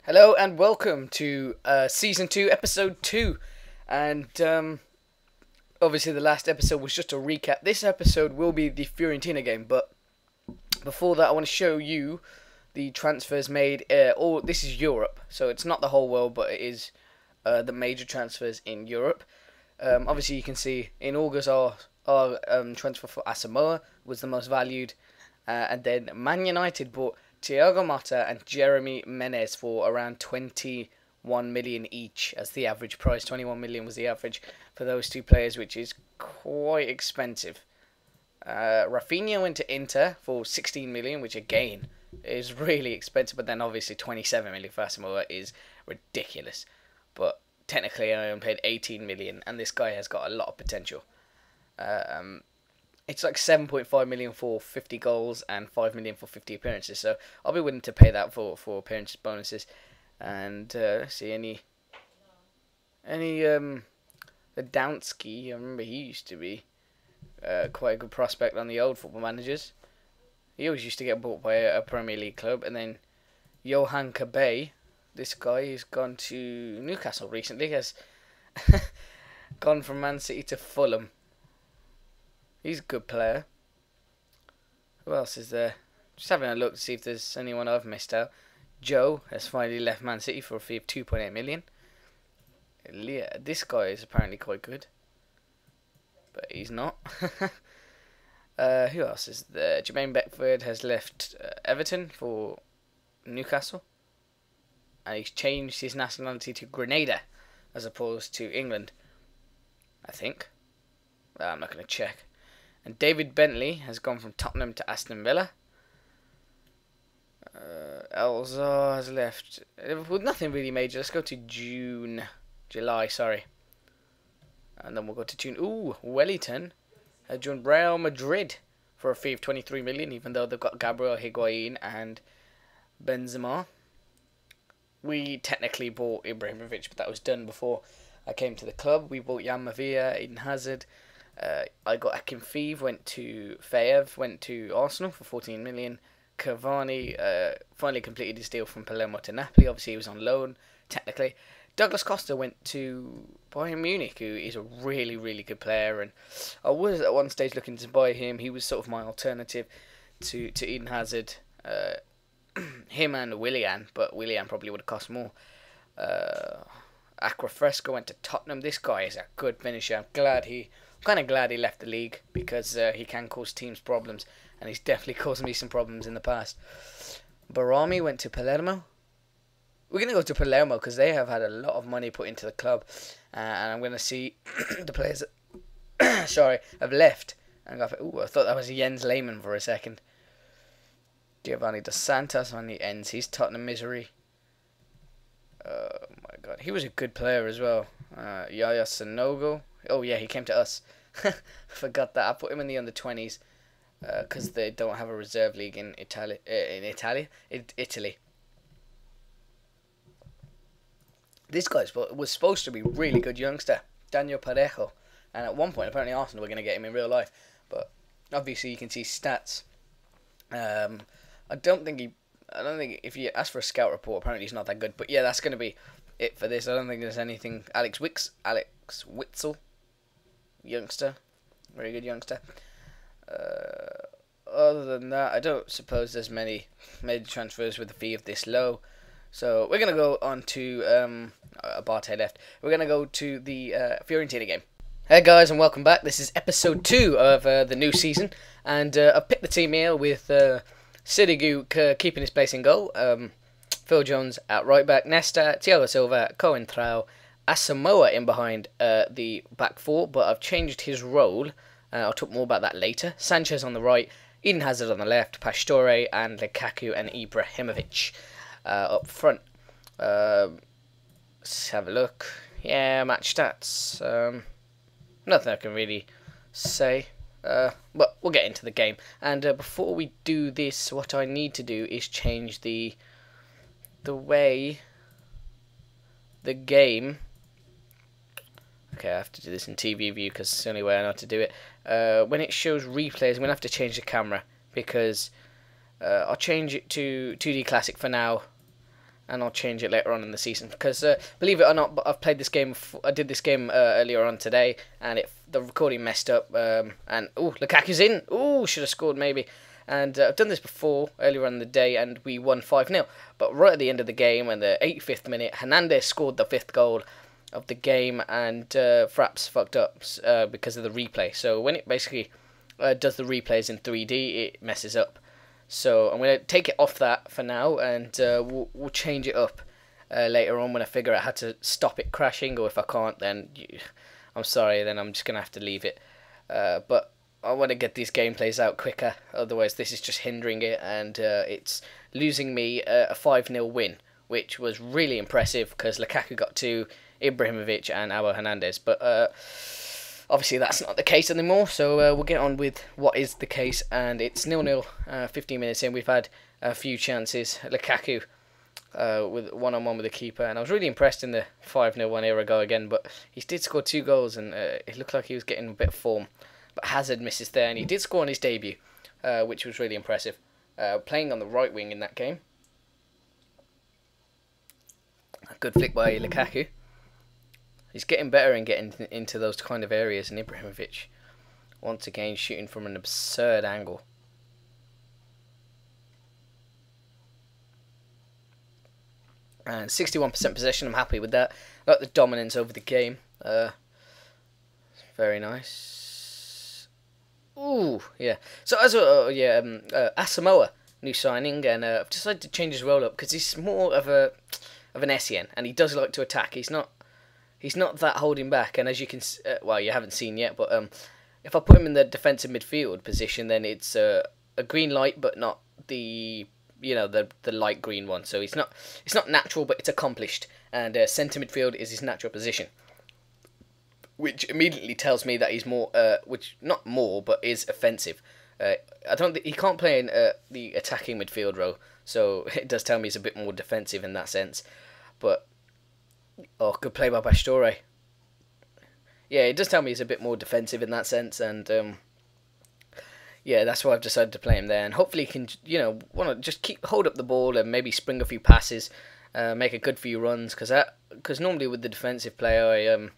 Hello and welcome to Season 2, Episode 2. And obviously the last episode was just a recap. This episode will be the Fiorentina game, but before that I want to show you the transfers made. This is Europe, so it's not the whole world, but it is the major transfers in Europe. Obviously you can see in August our transfer for Asamoah was the most valued. And then Man United bought Thiago Motta and Jeremy Menez for around 21 million each as the average price. 21 million was the average for those two players, which is quite expensive. Rafinha went to Inter for 16 million, which again is really expensive. But then obviously 27 million for Asamoah is ridiculous. But technically I only paid 18 million, and this guy has got a lot of potential. It's like 7.5 million for 50 goals and 5 million for 50 appearances. So I'll be willing to pay that for appearance bonuses. And let's see the Downsky. I remember he used to be quite a good prospect on the old Football Managers. He always used to get bought by a Premier League club. And then Johan Cabay, this guy who's gone to Newcastle recently, has gone from Man City to Fulham. He's a good player. Who else is there? Just having a look to see if there's anyone I've missed out. Joe has finally left Man City for a fee of 2.8 million. This guy is apparently quite good, but he's not. Who else is there? Jermaine Beckford has left Everton for Newcastle, and he's changed his nationality to Grenada as opposed to England, I think. I'm not going to check. And David Bentley has gone from Tottenham to Aston Villa. Elzar has left. With nothing really major. Let's go to July, sorry. And then we'll go to June. Ooh, Wellington has joined Real Madrid for a fee of 23 million, even though they've got Gabriel Higuain and Benzema. We technically bought Ibrahimovic, but that was done before I came to the club. We bought Jan Mavia, Eden Hazard. I got Akinfeev, went to Fayev, went to Arsenal for 14 million. Cavani finally completed his deal from Palermo to Napoli. Obviously, he was on loan, technically. Douglas Costa went to Bayern Munich, who is a really, really good player. And I was at one stage looking to buy him. He was sort of my alternative to Eden Hazard. Him and Willian, but Willian probably would have cost more. Aquafresco went to Tottenham. This guy is a good finisher. I'm kind of glad he left the league, because he can cause teams problems, and he's definitely caused me some problems in the past. Barami went to Palermo. We're going to go to Palermo because they have had a lot of money put into the club, and I'm going to see the players that have left. And I thought that was Jens Lehmann for a second. Giovanni Dos Santos on the ends. He's Tottenham misery. Oh my god, he was a good player as well. Yaya Sanogo. Oh yeah, he came to us. Forgot that. I put him in the under-20s because they don't have a reserve league in Italy. Italy. This guy was supposed to be a really good youngster, Daniel Parejo, and at one point apparently Arsenal were going to get him in real life, but obviously you can see stats. I don't think if you ask for a scout report, apparently he's not that good. But yeah, that's going to be it for this. I don't think there's anything. Alex Witzel, youngster, very good youngster. Other than that, I don't suppose there's many major transfers with a fee of this low. So we're going to go on to Abate left. We're going to go to the Fiorentina game. Hey guys, and welcome back. This is episode 2 of the new season, and I've picked the team here with Sirigu keeping his place in goal, Phil Jones at right back, Nesta, Thiago Silva, Coentrao, Asamoah in behind the back four, but I've changed his role. I'll talk more about that later. Sanchez on the right, Eden Hazard on the left, Pastore and Lukaku and Ibrahimovic up front. Let's have a look. Yeah, match stats. Nothing I can really say. But we'll get into the game. And before we do this, what I need to do is change the way the game. Okay, I have to do this in TV view because it's the only way I know how to do it. When it shows replays, I'm going to have to change the camera because I'll change it to 2D Classic for now. and I'll change it later on in the season. Because believe it or not, I've played this game. I did this game earlier on today, and the recording messed up. And Lukaku's in. Should have scored maybe. And I've done this before earlier on in the day, and we won 5-0. But right at the end of the game, in the 85th minute, Hernandez scored the 5th goal of the game, and Fraps fucked up because of the replay. So when it basically does the replays in 3D, it messes up. So I'm going to take it off that for now, and we'll change it up later on when I figure out how to stop it crashing. Or if I can't, then I'm sorry, then I'm just going to have to leave it. But I want to get these gameplays out quicker, otherwise this is just hindering it, and it's losing me a 5-0 win, which was really impressive because Lukaku got 2, Ibrahimovic and Abel Hernandez. But obviously that's not the case anymore, so we'll get on with what is the case, and it's 0-0, 15 minutes in. We've had a few chances. Lukaku with one-on-one with the keeper, and I was really impressed in the 5-0 1 year ago again, but he did score 2 goals, and it looked like he was getting a bit of form. But Hazard misses there, and he did score on his debut, which was really impressive. Playing on the right wing in that game. A good flick by Lukaku. He's getting better and getting into those kind of areas, and Ibrahimovic, once again, shooting from an absurd angle. And 61% possession, I'm happy with that. I like the dominance over the game. Very nice. Ooh, yeah. So as Asamoah, new signing, and I've decided to change his role up because he's more of an SEN, and he does like to attack. He's not that holding back, and as you can, well, you haven't seen yet, but if I put him in the defensive midfield position, then it's a green light, but not the the light green one. So it's not natural, but it's accomplished, and centre midfield is his natural position, which immediately tells me that he's more, which not more, but is offensive. I don't think he can't play in the attacking midfield role, so it does tell me he's a bit more defensive in that sense. But good play by Pastore. Yeah, it does tell me he's a bit more defensive in that sense, and yeah, that's why I've decided to play him there, and hopefully he can, want to just hold up the ball and maybe spring a few passes, make a good few runs, because normally with the defensive player,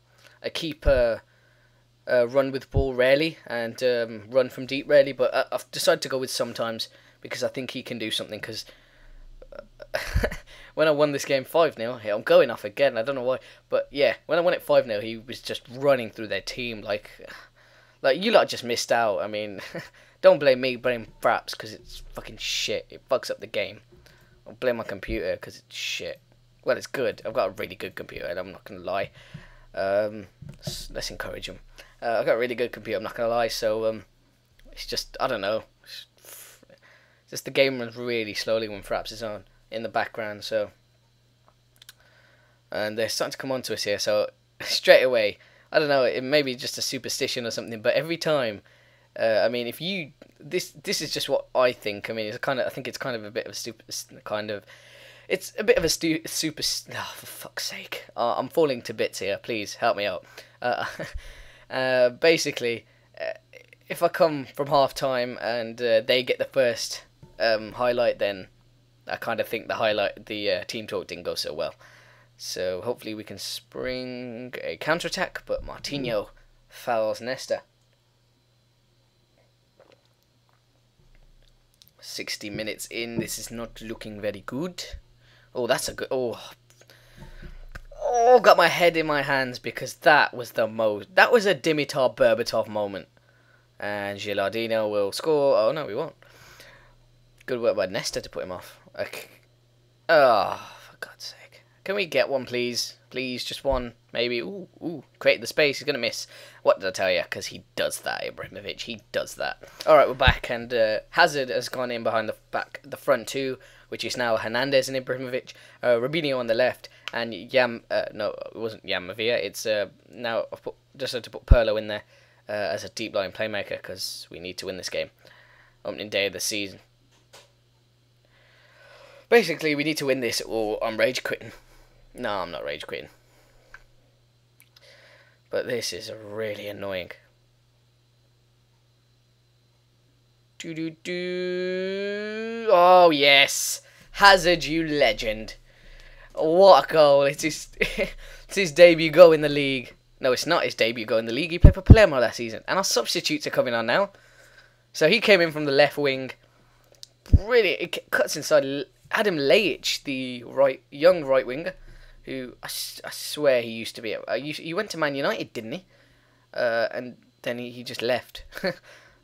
I keep run with ball rarely and run from deep rarely, but I've decided to go with sometimes because I think he can do something. Because when I won this game 5-0, I'm going off again. I don't know why, but yeah, when I won it 5-0, he was just running through their team like you lot just missed out. I mean, don't blame me, blame Fraps because it's fucking shit. It fucks up the game. I'll blame my computer because it's shit. Well, it's good. I've got a really good computer, and I'm not gonna lie. Let's encourage him. I've got a really good computer, I'm not gonna lie, so it's just, I don't know, just the game runs really slowly when Fraps is on in the background. So, and they're starting to come on to us here, so straight away, I don't know, it may be just a superstition or something, but every time, I mean, if you, this is just what I think. I mean, I think it's kind of a bit of a it's a bit of a super... Oh, for fuck's sake. I'm falling to bits here. Please, help me out. Basically, if I come from half-time and they get the first highlight, then I kind of think the team talk didn't go so well. So hopefully we can spring a counter-attack, but Martinho fouls Nesta. 60 minutes in. This is not looking very good. Oh, that's a good... Oh, got my head in my hands because that was the most... That was a Dimitar Berbatov moment. And Gilardino will score. Oh, no, we won't. Good work by Nesta to put him off. Okay. Oh, for God's sake. Can we get one, please? Please, just one. Maybe. Ooh. Create the space. He's going to miss. What did I tell you? Because he does that, Ibrahimovic. He does that. Alright, we're back. And Hazard has gone in behind the front two, which is now Hernandez and Ibrahimovic. Robinho on the left. And no, it wasn't Yamavia. It's now I've decided to put Pirlo in there as a deep line playmaker because we need to win this game. Opening day of the season. Basically, we need to win this or I'm rage quitting. No, I'm not rage quitting. But this is really annoying. Oh, yes. Hazard, you legend. What a goal! It's his, it's his debut goal in the league. No, it's not his debut goal in the league. He played for Palermo last season. And our substitutes are coming on now. So he came in from the left wing. Brilliant. It cuts inside Adam Laic, the young right winger, who I swear he used to be. He went to Man United, didn't he? And then he just left.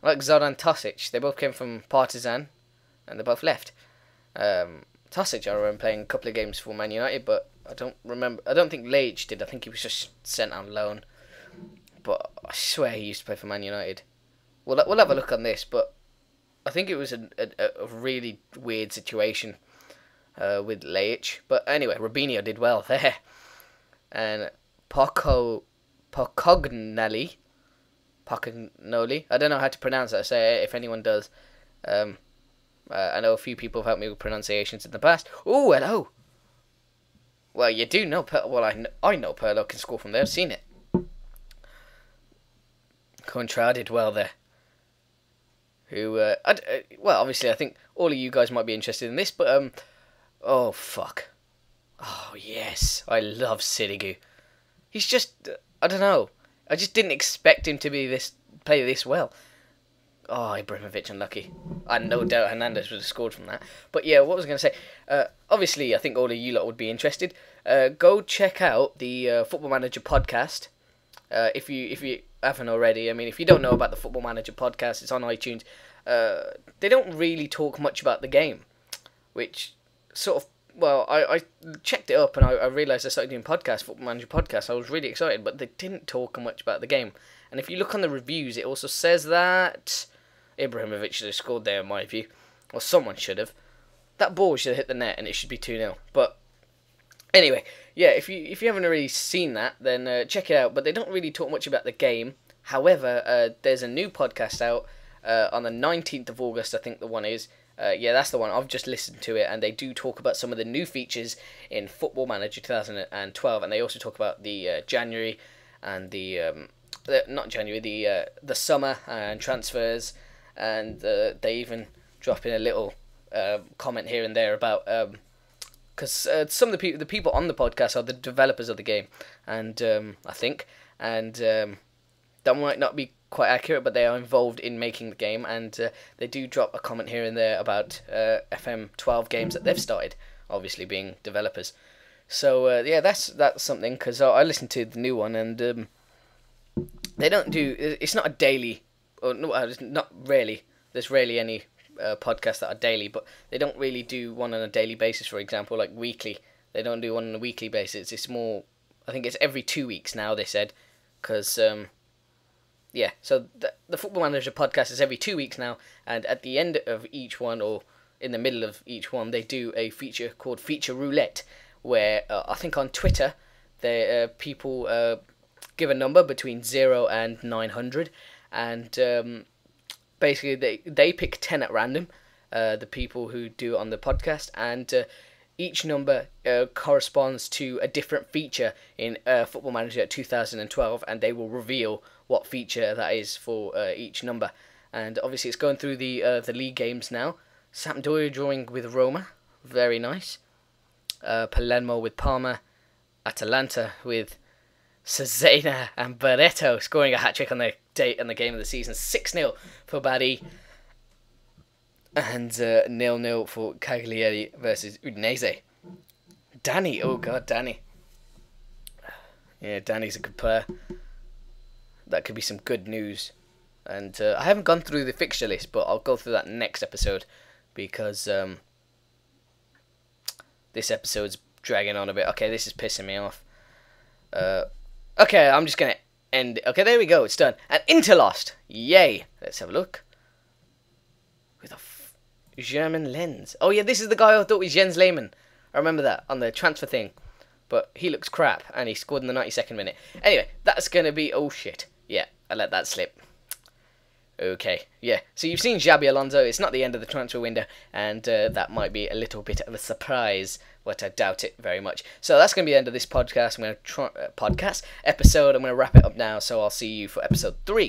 Like Zoran Tosic. They both came from Partizan. And they both left. Tosic, I remember playing a couple of games for Man United, but I don't think Laic did. I think he was just sent on loan. But I swear he used to play for Man United. We'll have a look on this, but I think it was a really weird situation with Laic. But anyway, Robinho did well there. And Pocognoli, I don't know how to pronounce that, so if anyone does. I know a few people have helped me with pronunciations in the past. Oh, hello. Well, you do know I know Perlo can score from there. I've seen it. Contra did well there. Who, well, obviously, I think all of you guys might be interested in this, but, oh, fuck. Oh, yes. I love Sirigu. He's just, I don't know. I just didn't expect him to play this well. Oh, Ibrahimovic unlucky. And no doubt Hernandez would have scored from that. But yeah, what was I going to say? Obviously, I think all of you lot would be interested. Go check out the Football Manager podcast. If you haven't already. I mean, if you don't know about the Football Manager podcast, it's on iTunes. They don't really talk much about the game, which sort of, well, I checked it up and I realised I started doing Football Manager podcast. I was really excited, but they didn't talk much about the game. And if you look on the reviews, it also says that Ibrahimovic should have scored there, in my view. Or someone should have. That ball should have hit the net and it should be 2-0. But anyway, yeah, if you haven't already seen that, then check it out. But they don't really talk much about the game. However, there's a new podcast out on the 19th of August, I think the one is. Yeah, that's the one. I've just listened to it, and they do talk about some of the new features in Football Manager 2012. And they also talk about the January and the summer and transfers. And they even drop in a little comment here and there about because some of the people on the podcast are the developers of the game, and I think, and that might not be quite accurate, but they are involved in making the game, and they do drop a comment here and there about FM12 games that they've started, obviously being developers. So yeah, that's something, because I listened to the new one, and they don't do. It's not a daily. Or no, not really. There's rarely any podcasts that are daily, but they don't really do one on a daily basis. For example, like weekly, they don't do one on a weekly basis. It's more, I think it's every 2 weeks now. They said, because yeah. So the Football Manager podcast is every 2 weeks now, and at the end of each one, or in the middle of each one, they do a feature called Feature Roulette, where I think on Twitter, people give a number between 0 and 900. And basically, they pick 10 at random, the people who do it on the podcast, and each number corresponds to a different feature in Football Manager 2012, and they will reveal what feature that is for each number. And obviously, it's going through the league games now. Sampdoria drawing with Roma, very nice. Palermo with Parma, Atalanta with Cesena and Barreto scoring a hat-trick on the game of the season. 6-0 for Bari. And 0-0 for Cagliari versus Udinese. Danny, oh god, Danny. Yeah, Danny's a good player. That could be some good news. And I haven't gone through the fixture list, but I'll go through that next episode, because this episode's dragging on a bit. Okay, this is pissing me off. Okay, I'm just going to end it. Okay, there we go. It's done. And Inter lost. Yay. Let's have a look. With a German lens. Oh, yeah, this is the guy I thought was Jens Lehmann. I remember that on the transfer thing. But he looks crap, and he scored in the 92nd minute. Anyway, that's going to be... Oh, shit. Yeah, I let that slip. Okay, yeah. So you've seen Xabi Alonso. It's not the end of the transfer window, and that might be a little bit of a surprise, but I doubt it very much. So that's going to be the end of this podcast. I'm going to episode. I'm going to wrap it up now, so I'll see you for episode 3.